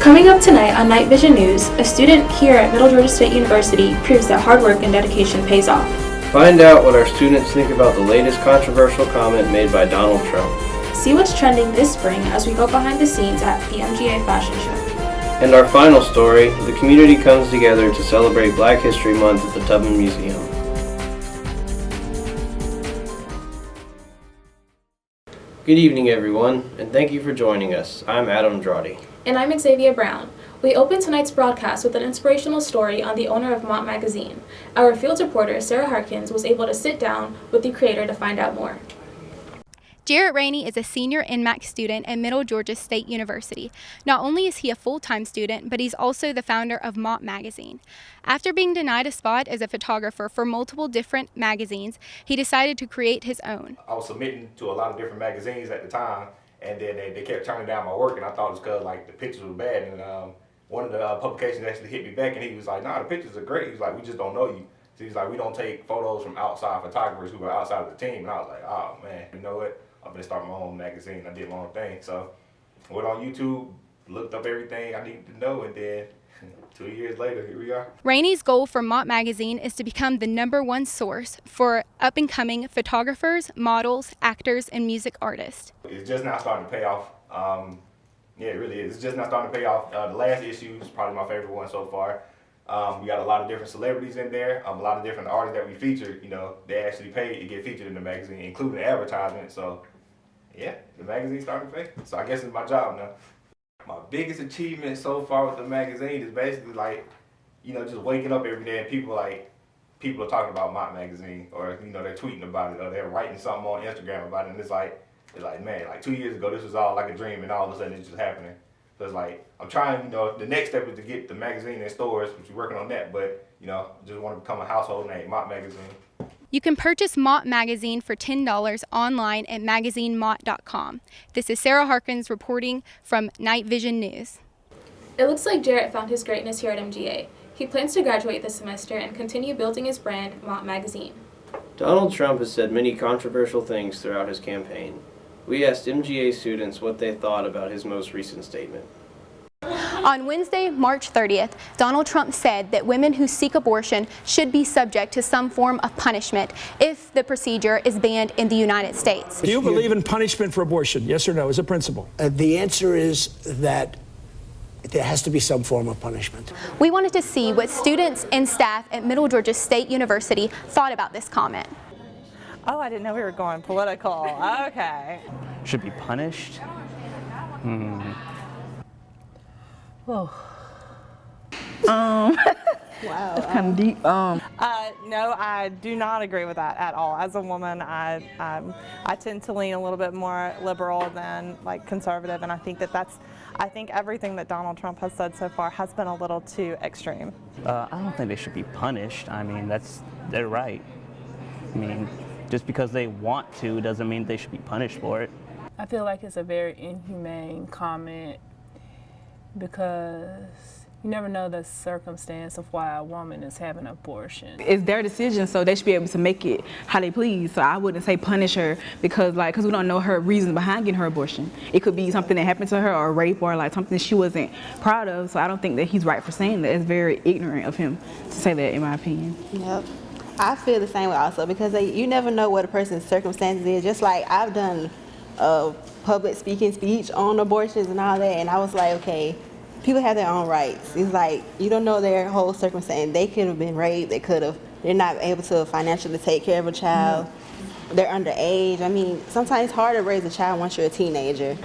Coming up tonight on Night Vision News, a student here at Middle Georgia State University proves that hard work and dedication pays off. Find out what our students think about the latest controversial comment made by Donald Trump. See what's trending this spring as we go behind the scenes at the MGA Fashion Show. And our final story, the community comes together to celebrate Black History Month at the Tubman Museum. Good evening, everyone, and thank you for joining us. I'm Adam Drawdy. And I'm Xaviea Brown. We open tonight's broadcast with an inspirational story on the owner of Mott Magazine. Our field reporter, Sarah Harkins, was able to sit down with the creator to find out more. Jarrett Rainey is a senior NMAC student at Middle Georgia State University. Not only is he a full-time student, but he's also the founder of Mott Magazine. After being denied a spot as a photographer for multiple different magazines, he decided to create his own. I was submitting to a lot of different magazines at the time, and then they kept turning down my work, and I thought it was because like the pictures were bad. And one of the publications actually hit me back, and he was like, "Nah, the pictures are great." He's like, "We just don't know you." So he's like, "We don't take photos from outside photographers who are outside of the team." And I was like, "Oh man, you know what? I'm gonna start my own magazine." I did my own thing. So I went on YouTube, looked up everything I needed to know, and then 2 years later, here we are. Rainey's goal for Mott Magazine is to become the #1 source for up-and-coming photographers, models, actors, and music artists. It's just now starting to pay off. Yeah, it really is. It's just now starting to pay off. The last issue is probably my favorite one so far. We got a lot of different celebrities in there, a lot of different artists that we featured. You know, they actually paid to get featured in the magazine, including advertisement. So, yeah, the magazine's starting to pay. So I guess it's my job now. My biggest achievement so far with the magazine is basically like, you know, just waking up every day and people are talking about Mott Magazine, or you know, they're tweeting about it, or they're writing something on Instagram about it, and it's like man, like 2 years ago this was all like a dream, and all of a sudden it's just happening. So it's like I'm trying, you know, the next step is to get the magazine in stores, which we're working on that, but you know, just want to become a household name, Mott Magazine. You can purchase Mott Magazine for $10 online at magazinemott.com. This is Sarah Harkins reporting from Night Vision News. It looks like Jarrett found his greatness here at MGA. He plans to graduate this semester and continue building his brand, Mott Magazine. Donald Trump has said many controversial things throughout his campaign. We asked MGA students what they thought about his most recent statement. On Wednesday, March 30th, Donald Trump said that women who seek abortion should be subject to some form of punishment if the procedure is banned in the United States. Do you believe in punishment for abortion? Yes or no, as a principle? The answer is that there has to be some form of punishment. We wanted to see what students and staff at Middle Georgia State University thought about this comment. Oh, I didn't know we were going political. Okay. Should be punished? Wow. That's kind of deep. No, I do not agree with that at all. As a woman, I tend to lean a little bit more liberal than like conservative, and I think I think everything that Donald Trump has said so far has been a little too extreme. I don't think they should be punished. I mean, they're right. I mean, just because they want to doesn't mean they should be punished for it. I feel like it's a very inhumane comment because you never know the circumstance of why a woman is having an abortion. It's their decision, so they should be able to make it how they please. So I wouldn't say punish her because we don't know her reasons behind getting her abortion. It could be something that happened to her, or rape, or like something she wasn't proud of. So I don't think that he's right for saying that. It's very ignorant of him to say that, in my opinion. Yep. I feel the same way also, because you never know what a person's circumstances is. Just like I've done a public speaking speech on abortions and all that, and I was like, okay, people have their own rights. It's like you don't know their whole circumstance. They could have been raped. They're not able to financially take care of a child. They're underage. I mean, sometimes it's hard to raise a child once you're a teenager.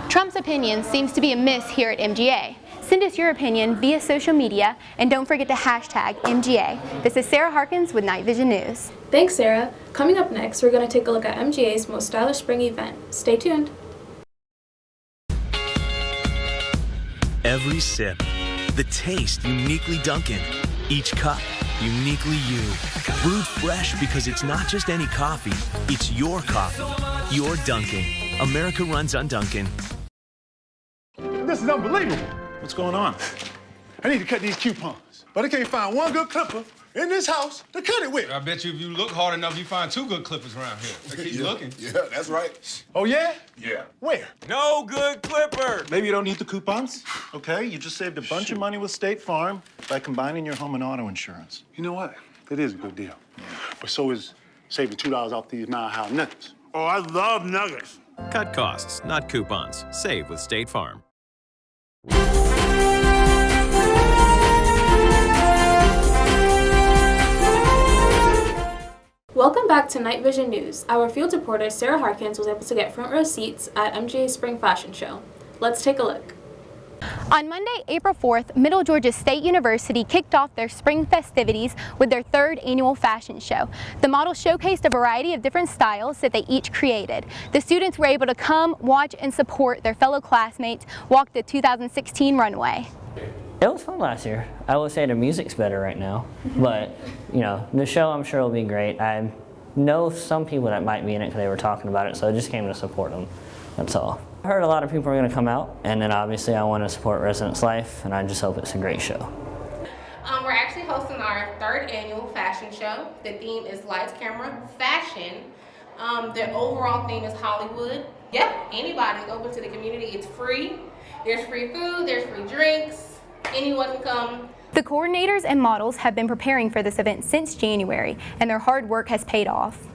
Trump's opinion seems to be a miss here at MGA. Send us your opinion via social media, and don't forget to hashtag MGA. This is Sarah Harkins with Night Vision News. Thanks, Sarah. Coming up next, we're going to take a look at MGA's most stylish spring event. Stay tuned. Every sip, the taste uniquely Dunkin'. Each cup, uniquely you. Brewed fresh because it's not just any coffee, it's your coffee. Your Dunkin'. America runs on Dunkin'. This is unbelievable. What's going on? I need to cut these coupons, but I can't find one good clipper in this house to cut it with. I bet you if you look hard enough, you find 2 good clippers around here. So keep looking. Yeah, that's right. Oh, yeah? Yeah. Where? No good clipper. Maybe you don't need the coupons, okay? You just saved a bunch of money with State Farm by combining your home and auto insurance. You know what? It is a good deal. But so is saving $2 off these Mile High nuggets. Oh, I love nuggets. Cut costs, not coupons. Save with State Farm. Welcome back to Night Vision News. Our field reporter Sarah Harkins was able to get front row seats at MGA's Spring Fashion Show. Let's take a look. On Monday, April 4th, Middle Georgia State University kicked off their spring festivities with their 3rd annual fashion show. The models showcased a variety of different styles that they each created. The students were able to come, watch, and support their fellow classmates walk the 2016 runway. It was fun last year. I would say the music's better right now, but you know, the show I'm sure will be great. I know some people that might be in it because they were talking about it, so I just came to support them. That's all. I heard a lot of people are going to come out, and then obviously I want to support Residence Life, and I just hope it's a great show. We're actually hosting our 3rd annual fashion show. The theme is Lights, Camera, Fashion. The overall theme is Hollywood. Yeah, anybody's open to the community. It's free. There's free food, there's free drinks. Anyone can come. The coordinators and models have been preparing for this event since January, and their hard work has paid off.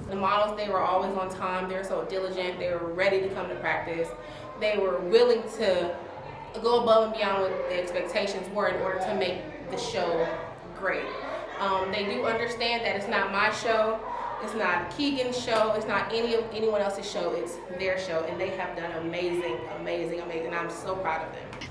The models, they were always on time. They were so diligent. They were ready to come to practice. They were willing to go above and beyond what the expectations were in order to make the show great. They do understand that it's not my show. It's not Keegan's show. It's not anyone else's show. It's their show, and they have done amazing, amazing, amazing. I'm so proud of them.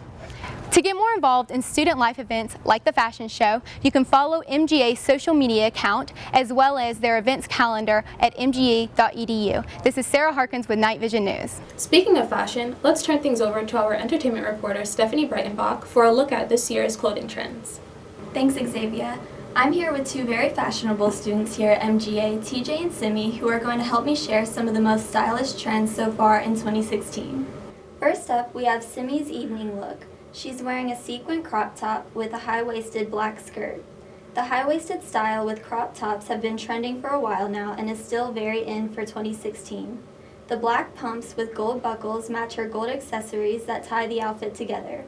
To get more involved in student life events like the fashion show, you can follow MGA's social media account as well as their events calendar at mga.edu. This is Sarah Harkins with Night Vision News. Speaking of fashion, let's turn things over to our entertainment reporter Stephanie Breitenbach for a look at this year's clothing trends. Thanks, Xaviea. I'm here with 2 very fashionable students here at MGA, TJ and Simi, who are going to help me share some of the most stylish trends so far in 2016. First up, we have Simi's evening look. She's wearing a sequin crop top with a high-waisted black skirt. The high-waisted style with crop tops have been trending for a while now and is still very in for 2016. The black pumps with gold buckles match her gold accessories that tie the outfit together.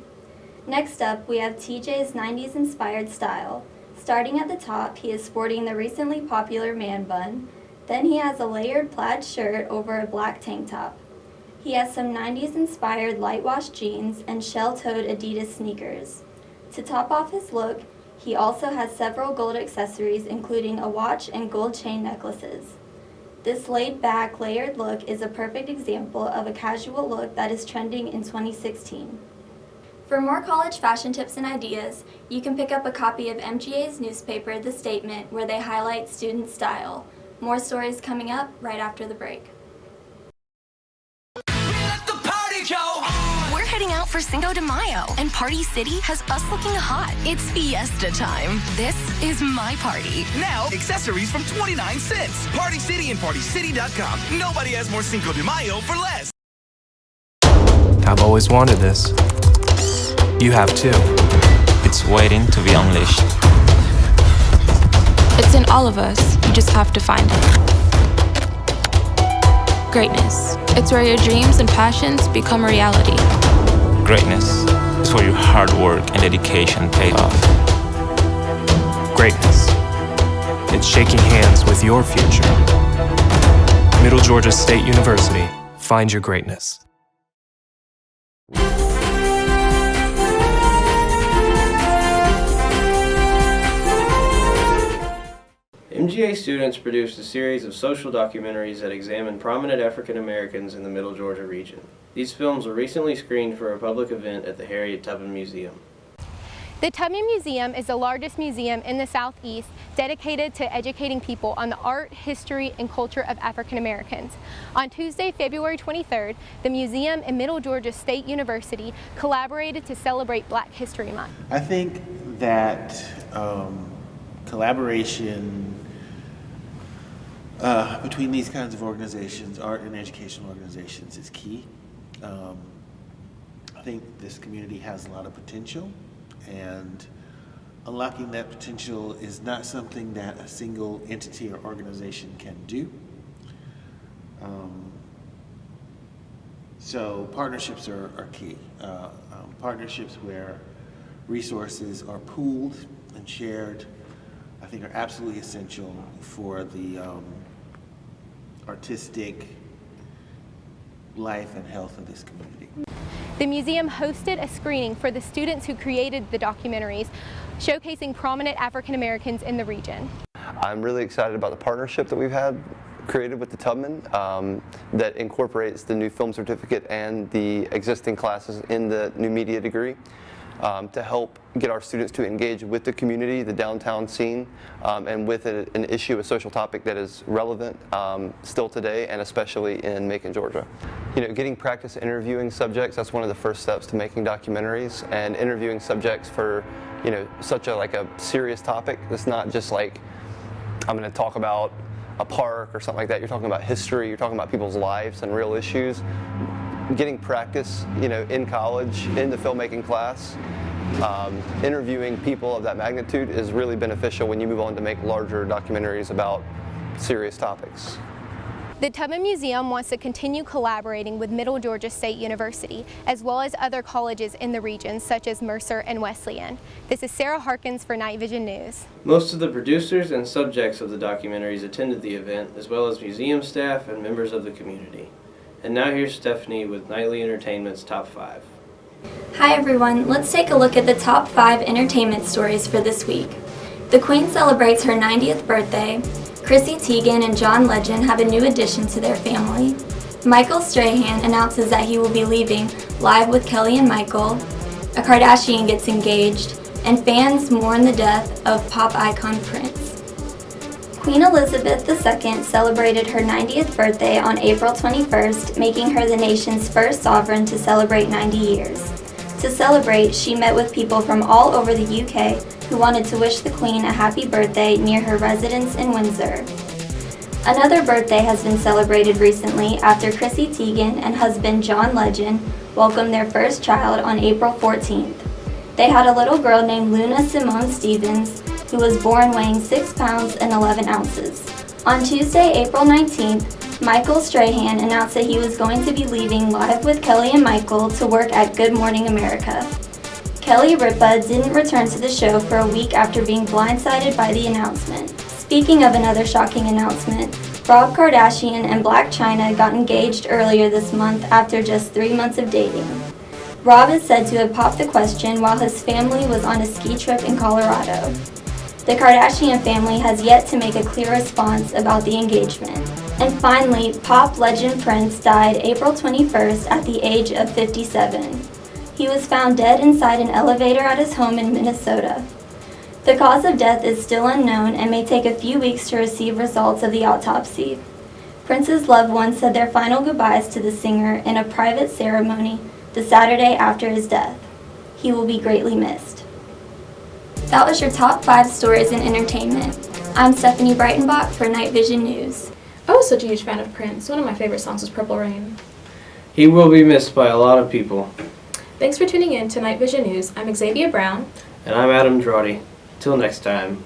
Next up, we have TJ's 90s inspired style. Starting at the top, he is sporting the recently popular man bun. Then he has a layered plaid shirt over a black tank top. He has some 90s inspired light wash jeans and shell-toed Adidas sneakers. To top off his look, he also has several gold accessories including a watch and gold chain necklaces. This laid-back, layered look is a perfect example of a casual look that is trending in 2016. For more college fashion tips and ideas, you can pick up a copy of MGA's newspaper, The Statement, where they highlight student style. More stories coming up right after the break. We're heading out for Cinco de Mayo, and Party City has us looking hot. It's fiesta time. This is my party. Now, accessories from 29 cents. Party City and PartyCity.com. Nobody has more Cinco de Mayo for less. I've always wanted this. You have too. It's waiting to be unleashed. It's in all of us. You just have to find it. Greatness. It's where your dreams and passions become a reality. Greatness is where your hard work and dedication pay off. Greatness. It's shaking hands with your future. Middle Georgia State University. Find your greatness. MGA students produced a series of social documentaries that examine prominent African Americans in the Middle Georgia region. These films were recently screened for a public event at the Harriet Tubman Museum. The Tubman Museum is the largest museum in the Southeast dedicated to educating people on the art, history, and culture of African Americans. On Tuesday, February 23rd, the museum and Middle Georgia State University collaborated to celebrate Black History Month. I think that collaboration between these kinds of organizations, art and educational organizations, is key. I think this community has a lot of potential, and unlocking that potential is not something that a single entity or organization can do. So partnerships are key. Partnerships where resources are pooled and shared, I think, are absolutely essential for the artistic life and health of this community. The museum hosted a screening for the students who created the documentaries, showcasing prominent African Americans in the region. I'm really excited about the partnership that we've had created with the Tubman that incorporates the new film certificate and the existing classes in the new media degree to help get our students to engage with the community, the downtown scene, and with an issue, a social topic that is relevant still today, and especially in Macon, Georgia. You know, getting practice interviewing subjects, that's one of the first steps to making documentaries, and interviewing subjects for, you know, such a serious topic. It's not just like, I'm going to talk about a park or something like that. You're talking about history, you're talking about people's lives and real issues. Getting practice, you know, in college, in the filmmaking class, interviewing people of that magnitude is really beneficial when you move on to make larger documentaries about serious topics. The Tubman Museum wants to continue collaborating with Middle Georgia State University, as well as other colleges in the region, such as Mercer and Wesleyan. This is Sarah Harkins for Night Vision News. Most of the producers and subjects of the documentaries attended the event, as well as museum staff and members of the community. And now here's Stephanie with Nightly Entertainment's Top 5. Hi everyone, let's take a look at the top 5 entertainment stories for this week. The Queen celebrates her 90th birthday. Chrissy Teigen and John Legend have a new addition to their family. Michael Strahan announces that he will be leaving Live with Kelly and Michael. A Kardashian gets engaged, and fans mourn the death of pop icon Prince. Queen Elizabeth II celebrated her 90th birthday on April 21st, making her the nation's first sovereign to celebrate 90 years. To celebrate, she met with people from all over the UK who wanted to wish the Queen a happy birthday near her residence in Windsor. Another birthday has been celebrated recently after Chrissy Teigen and husband John Legend welcomed their first child on April 14th. They had a little girl named Luna Simone Stevens, who was born weighing 6 pounds and 11 ounces. On Tuesday, April 19th, Michael Strahan announced that he was going to be leaving Live with Kelly and Michael to work at Good Morning America. Kelly Ripa didn't return to the show for a week after being blindsided by the announcement. Speaking of another shocking announcement, Rob Kardashian and Blac Chyna got engaged earlier this month after just 3 months of dating. Rob is said to have popped the question while his family was on a ski trip in Colorado. The Kardashian family has yet to make a clear response about the engagement. And finally, pop legend Prince died April 21st at the age of 57. He was found dead inside an elevator at his home in Minnesota. The cause of death is still unknown and may take a few weeks to receive results of the autopsy. Prince's loved ones said their final goodbyes to the singer in a private ceremony the Saturday after his death. He will be greatly missed. That was your top 5 stories in entertainment. I'm Stephanie Breitenbach for Night Vision News. I was such a huge fan of Prince. One of my favorite songs was Purple Rain. He will be missed by a lot of people. Thanks for tuning in to Night Vision News. I'm Xaviea Brown. And I'm Adam Drawdy. Till next time.